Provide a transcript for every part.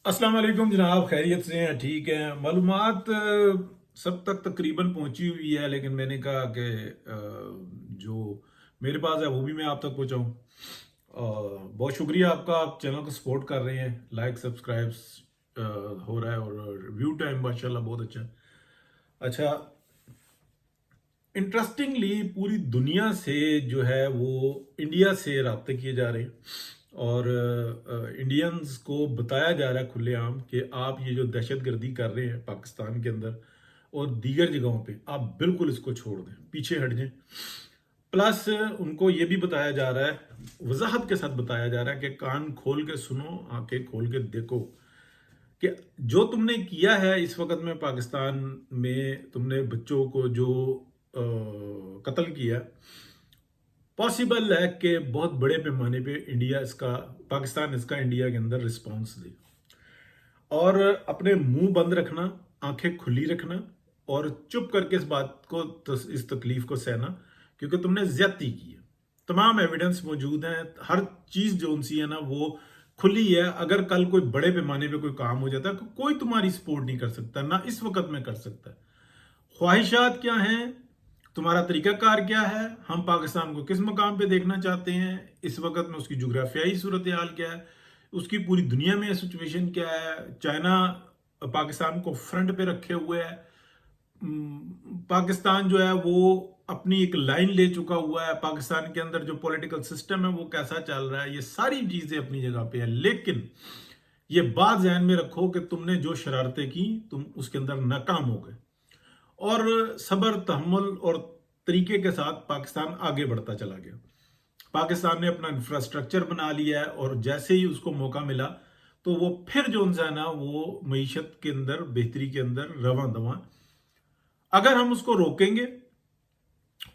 अस्सलाम वालेकुम जनाब, खैरियत से हैं? ठीक है। मालूमात सब तक तकरीबन पहुंची हुई है, लेकिन मैंने कहा कि जो मेरे पास है वो भी मैं आप तक पहुंचाऊं। बहुत शुक्रिया आपका, आप चैनल को सपोर्ट कर रहे हैं, लाइक सब्सक्राइब्स हो रहा है और व्यू टाइम माशाल्लाह बहुत अच्छा है। अच्छा, इंटरेस्टिंगली पूरी दुनिया से जो है वो इंडिया से रब्ते किए जा रहे हैं और इंडियंस को बताया जा रहा है खुलेआम कि आप ये जो दहशत गर्दी कर रहे हैं पाकिस्तान के अंदर और दीगर जगहों पे, आप बिल्कुल इसको छोड़ दें, पीछे हट जाएं। प्लस उनको ये भी बताया जा रहा है, वजाहत के साथ बताया जा रहा है कि कान खोल के सुनो, आंखें खोल के देखो कि जो तुमने किया है इस वक्त में पाकिस्तान में, तुमने बच्चों को जो कत्ल किया, पॉसिबल है कि बहुत बड़े पैमाने पे इंडिया इसका, पाकिस्तान इसका इंडिया के अंदर रिस्पांस दे। और अपने मुंह बंद रखना, आंखें खुली रखना और चुप करके इस बात को, इस तकलीफ को सहना, क्योंकि तुमने ज्यादती की है। तमाम एविडेंस मौजूद हैं, हर चीज जो उनसी है ना वो खुली है। अगर कल कोई बड़े पैमाने पे कोई काम हो जाता है तो कोई तुम्हारी सपोर्ट नहीं कर सकता, ना इस वक्त में कर सकता। ख्वाहिशात क्या हैं, तुम्हारा तरीकाकार क्या है, हम पाकिस्तान को किस मकाम पे देखना चाहते हैं इस वक्त में, उसकी जुग्राफियाई सूरत हाल क्या है, उसकी पूरी दुनिया में सिचुएशन क्या है। चाइना पाकिस्तान को फ्रंट पे रखे हुए है। पाकिस्तान जो है वो अपनी एक लाइन ले चुका हुआ है। पाकिस्तान के अंदर जो पॉलिटिकल सिस्टम है वो कैसा चल रहा है, ये सारी चीजें अपनी जगह पे है। लेकिन ये बात ध्यान में रखो कि तुमने जो शरारतें की, तुम उसके अंदर नाकाम हो गए और सब्र, तहम्मुल और तरीके के साथ पाकिस्तान आगे बढ़ता चला गया। पाकिस्तान ने अपना इंफ्रास्ट्रक्चर बना लिया है और जैसे ही उसको मौका मिला तो वो फिर जो है ना वो मीशत के अंदर, बेहतरी के अंदर रवां दवा। अगर हम उसको रोकेंगे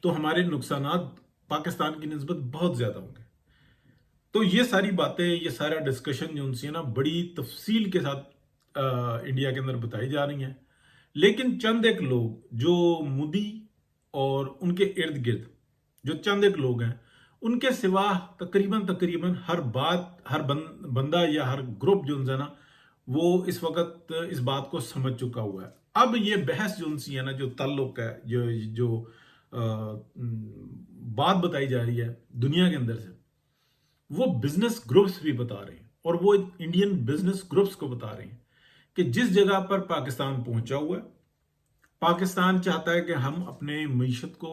तो हमारे नुकसानात पाकिस्तान की निस्बत बहुत ज्यादा होंगे। तो ये सारी बातें, ये सारा डिस्कशन जो उनसे ना बड़ी तफसील के साथ इंडिया के अंदर बताई जा रही हैं। लेकिन चंद एक लोग जो मोदी और उनके इर्द गिर्द जो चंद एक लोग हैं, उनके सिवा तकरीबन तकरीबन हर बात, हर बंदा या हर ग्रुप जो है ना वो इस वक्त इस बात को समझ चुका हुआ है। अब ये बहस जो उनसी है ना, जो ताल्लुक है, जो जो बात बताई जा रही है दुनिया के अंदर से, वो बिजनेस ग्रुप्स भी बता रहे हैं और वो इंडियन बिजनेस ग्रुप्स को बता रहे हैं कि जिस जगह पर पाकिस्तान पहुंचा हुआ है, पाकिस्तान चाहता है कि हम अपने मीशत को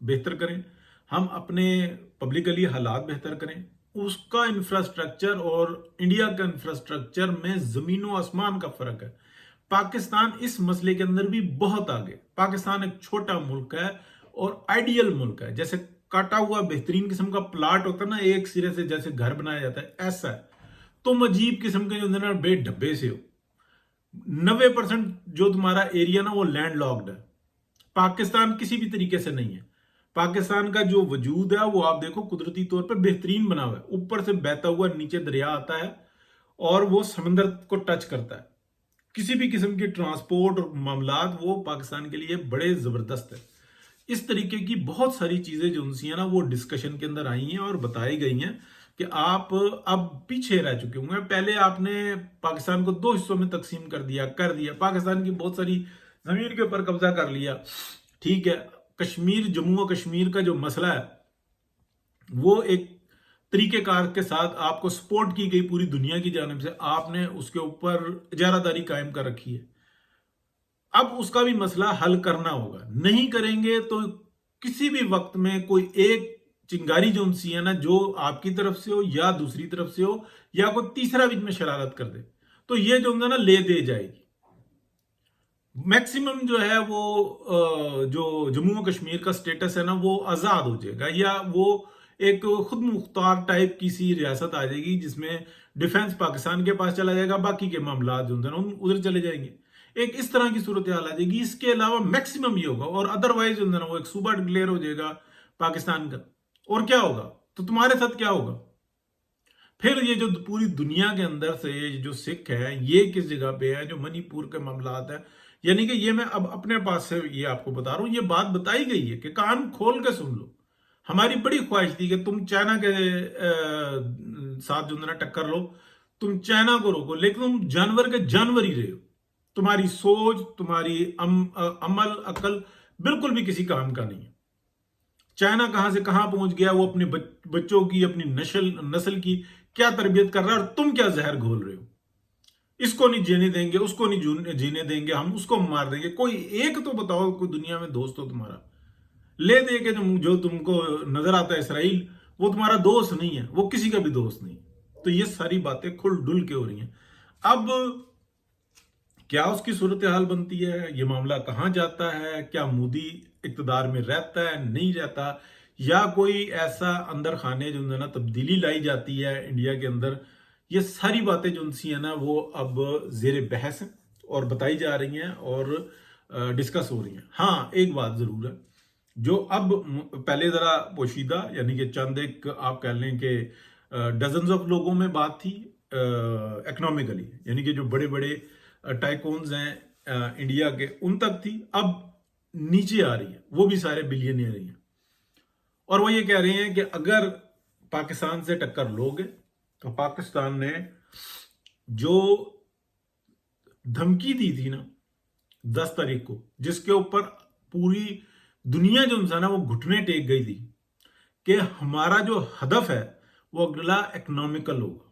बेहतर करें, हम अपने पब्लिकली हालात बेहतर करें। उसका इंफ्रास्ट्रक्चर और इंडिया का इंफ्रास्ट्रक्चर में जमीनों आसमान का फर्क है। पाकिस्तान इस मसले के अंदर भी बहुत आगे। पाकिस्तान एक छोटा मुल्क है और आइडियल मुल्क है। जैसे काटा हुआ बेहतरीन किस्म का प्लाट होता है ना, एक सिरे से जैसे घर बनाया जाता है, ऐसा है। तुम अजीब किस्म के जो ना बेढब्बे से हो। 90% जो तुम्हारा एरिया ना वो लैंड लॉक्ड है। पाकिस्तान किसी भी तरीके से नहीं है। पाकिस्तान का जो वजूद है वो आप देखो कुदरती तौर पर बेहतरीन बना हुआ है। ऊपर से बहता हुआ नीचे दरिया आता है और वो समंदर को टच करता है। किसी भी किस्म की ट्रांसपोर्ट और मामलात वो पाकिस्तान के लिए बड़े जबरदस्त है। इस तरीके की बहुत सारी चीजें जो उनसी है ना वो डिस्कशन के अंदर आई हैं और बताई गई हैं कि आप अब पीछे रह चुके होंगे। पहले आपने पाकिस्तान को दो हिस्सों में तकसीम कर दिया, पाकिस्तान की बहुत सारी जमीन के ऊपर कब्जा कर लिया। ठीक है, कश्मीर, जम्मू और कश्मीर का जो मसला है वो एक तरीकेकार के साथ आपको सपोर्ट की गई पूरी दुनिया की जानिब से, आपने उसके ऊपर इजारादारी कायम कर रखी है। अब उसका भी मसला हल करना होगा। नहीं करेंगे तो किसी भी वक्त में कोई एक चिंगारी जो उनसी है ना, जो आपकी तरफ से हो या दूसरी तरफ से हो या कोई तीसरा बीच में शरारत कर दे, तो ये जो है ना ले दे जाएगी। मैक्सिमम जो है वो जो जम्मू और कश्मीर का स्टेटस है ना वो आजाद हो जाएगा, या वो एक खुद मुख्तार टाइप की सी रियासत आ जाएगी जिसमें डिफेंस पाकिस्तान के पास चला जाएगा, बाकी के मामला जो है ना उधर चले जाएंगे। एक इस तरह की सूरत हाल आ जाएगी। इसके अलावा मैक्सिमम ये होगा और अदरवाइज जो है ना वो एक सूबा डिक्लेयर हो जाएगा पाकिस्तान का। और क्या होगा तो तुम्हारे साथ क्या होगा फिर? ये जो पूरी दुनिया के अंदर से जो सिख है ये किस जगह पे है, जो मणिपुर के मामलात है, यानी कि ये मैं अब अपने पास से ये आपको बता रहा हूं। ये बात बताई गई है कि कान खोल के सुन लो। हमारी बड़ी ख्वाहिश थी कि तुम चाइना के साथ जो है ना टक्कर लो, तुम चाइना को रोको, लेकिन तुम जानवर के जानवर ही रहे हो। तुम्हारी सोच, तुम्हारी अमल अकल बिल्कुल भी किसी काम का नहीं है। चाइना कहां से कहां पहुंच गया, वो अपने बच्चों की, अपनी नस्ल की क्या तरबियत कर रहा है, और तुम क्या जहर घोल रहे हो। इसको नहीं जीने देंगे, उसको नहीं जीने देंगे, हम उसको मार देंगे। कोई एक तो बताओ, कोई दुनिया में दोस्त हो तुम्हारा। ले दे के जो तुमको नजर आता है इसराइल, वो तुम्हारा दोस्त नहीं है, वो किसी का भी दोस्त नहीं। तो ये सारी बातें खुल डुल के हो रही हैं। अब क्या उसकी सूरत हाल बनती है, ये मामला कहां जाता है, क्या मोदी इक्तदार में रहता है, नहीं रहता, या कोई ऐसा अंदर खाने जो है ना तब्दीली लाई जाती है इंडिया के अंदर, ये सारी बातें जो सी है ना वो अब जेर बहस है और बताई जा रही हैं और डिस्कस हो रही हैं। हाँ, एक बात जरूर है जो अब पहले जरा पोशीदा, यानी कि चंद एक आप कह लें कि डजन्स ऑफ लोगों में बात थी इकोनॉमिकली, यानी कि जो बड़े बड़े टाइकून्स हैं इंडिया के, उन तक थी। अब नीचे आ रही है, वो भी सारे बिलियनियर ही हैं, और वो ये कह रहे हैं कि अगर पाकिस्तान से टक्कर लोगे तो पाकिस्तान ने जो धमकी दी थी ना 10 तारीख को, जिसके ऊपर पूरी दुनिया जो इंसान है वो घुटने टेक गई थी कि हमारा जो हदफ है वो अगला इकोनॉमिकल होगा।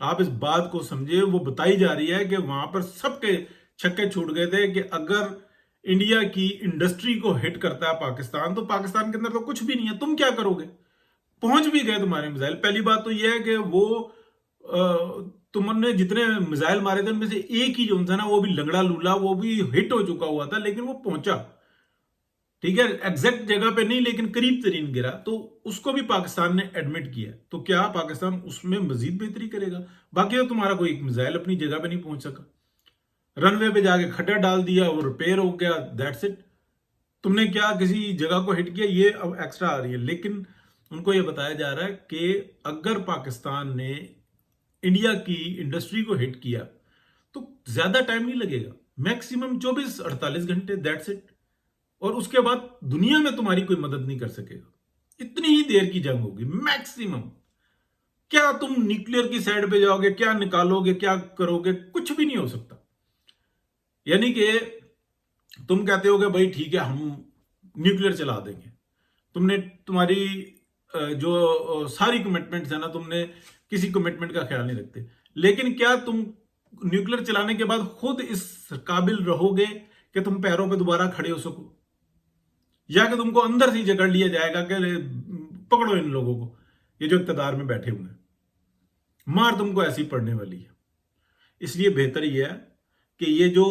आप इस बात को समझे, वो बताई जा रही है कि वहां पर सबके छक्के छूट गए थे कि अगर इंडिया की इंडस्ट्री को हिट करता है पाकिस्तान, तो पाकिस्तान के अंदर तो कुछ भी नहीं है, तुम क्या करोगे। पहुंच भी गए तुम्हारे मिसाइल। पहली बात तो यह है कि वो तुमने जितने मिसाइल मारे थे उनमें से एक ही जो था ना वो भी लंगड़ा लूला, वो भी हिट हो चुका हुआ था, लेकिन वो पहुंचा, ठीक है, एग्जैक्ट जगह पे नहीं लेकिन करीब तरीन गिरा, तो उसको भी पाकिस्तान ने एडमिट किया। तो क्या पाकिस्तान उसमें मजीद बेहतरी करेगा। बाकी तो तुम्हारा कोई एक मिसाइल अपनी जगह पे नहीं पहुंच सका, रनवे पे जाके खड्डा डाल दिया और रिपेयर हो गया, दैट्स इट। तुमने क्या किसी जगह को हिट किया, ये अब एक्स्ट्रा आ रही है। लेकिन उनको ये बताया जा रहा है कि अगर पाकिस्तान ने इंडिया की इंडस्ट्री को हिट किया तो ज्यादा टाइम नहीं लगेगा, मैक्सिमम 24-48 घंटे, दैट्स इट। और उसके बाद दुनिया में तुम्हारी कोई मदद नहीं कर सकेगा। इतनी ही देर की जंग होगी मैक्सिमम। क्या तुम न्यूक्लियर की साइड पे जाओगे, क्या निकालोगे, क्या करोगे, कुछ भी नहीं हो सकता। यानी कि तुम कहते हो कि भाई ठीक है हम न्यूक्लियर चला देंगे, तुमने तुम्हारी जो सारी कमिटमेंट्स है ना, तुमने किसी कमिटमेंट का ख्याल नहीं रखते। लेकिन क्या तुम न्यूक्लियर चलाने के बाद खुद इस काबिल रहोगे कि तुम पैरों पे दोबारा खड़े हो सको, या कि तुमको अंदर से ही जकड़ लिया जाएगा कि पकड़ो इन लोगों को, ये जो इक्तदार में बैठे हुए हैं, मार तुमको ऐसी पड़ने वाली है। इसलिए बेहतर यह है कि ये जो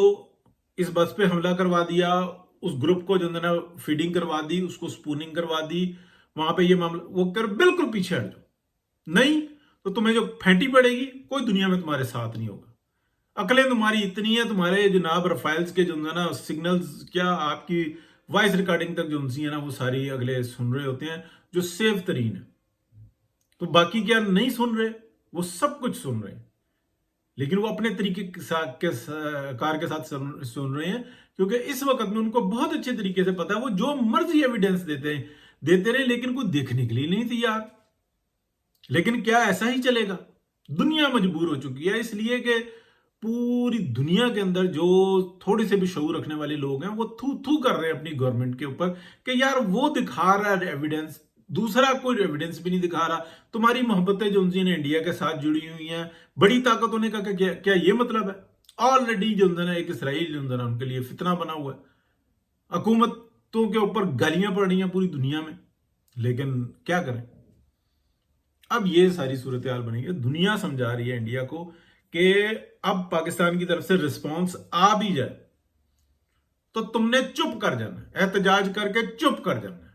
इस बस पे हमला करवा दिया, उस ग्रुप को जो है ना फीडिंग करवा दी, उसको स्पूनिंग करवा दी, वहां पे ये मामला वो कर बिल्कुल पीछे हट जाओ। नहीं तो तुम्हें जो फेंटी पड़ेगी, कोई दुनिया में तुम्हारे साथ नहीं होगा। अकलें तुम्हारी इतनी है, तुम्हारे जनाब रफाइल्स के जो है ना सिग्नल्स, क्या आपकी वॉइस रिकॉर्डिंग तक जो उनसी है ना वो सारी अगले सुन रहे होते हैं, जो सेफ तरीन है। तो बाकी क्या नहीं सुन रहे, वो सब कुछ सुन रहे हैं, लेकिन वो अपने तरीके कार के साथ सुन रहे हैं, क्योंकि इस वक्त में उनको बहुत अच्छे तरीके से पता है वो जो मर्जी एविडेंस देते रहे, लेकिन कोई देखने के लिए नहीं तैयार। लेकिन क्या ऐसा ही चलेगा। दुनिया मजबूर हो चुकी है, इसलिए कि पूरी दुनिया के अंदर जो थोड़ी से भी शऊर रखने वाले लोग हैं वो थू थू कर रहे हैं अपनी गवर्नमेंट के ऊपर कि यार वो दिखा रहा है एविडेंस, दूसरा कोई एविडेंस भी नहीं दिखा रहा। तुम्हारी मोहब्बतें जो उनसे इंडिया के साथ जुड़ी हुई हैं, बड़ी ताकत होने का क्या ये मतलब है। ऑलरेडी जो ना एक इसराइल जो ना उनके लिए फितना बना हुआ है, हुकूमतों के ऊपर गालियां पड़ रही हैं पूरी दुनिया में, लेकिन क्या करें। अब ये सारी सूरत हाल बनी है, दुनिया समझा रही है इंडिया को कि अब पाकिस्तान की तरफ से रिस्पॉन्स आ भी जाए तो तुमने चुप कर जाना है, एहतजाज करके चुप कर जाना है।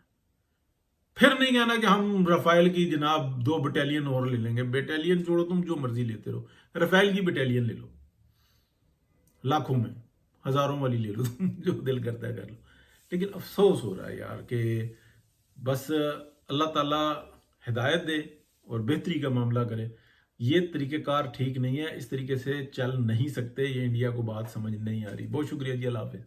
फिर नहीं कहना कि हम रफाइल की जनाब 2 बटालियन और ले लेंगे। बटालियन छोड़ो, तुम जो मर्जी लेते रहो, रफाइल की बटालियन ले लो, लाखों में हजारों वाली ले लो, तुम जो दिल करता है कर लो। लेकिन अफसोस हो रहा है यार कि बस अल्लाह ताला हिदायत दे और बेहतरी का मामला करे। ये तरीकेकार ठीक नहीं है, इस तरीके से चल नहीं सकते। ये इंडिया को बात समझ नहीं आ रही। बहुत शुक्रिया जी, अल्लाह हाफिज।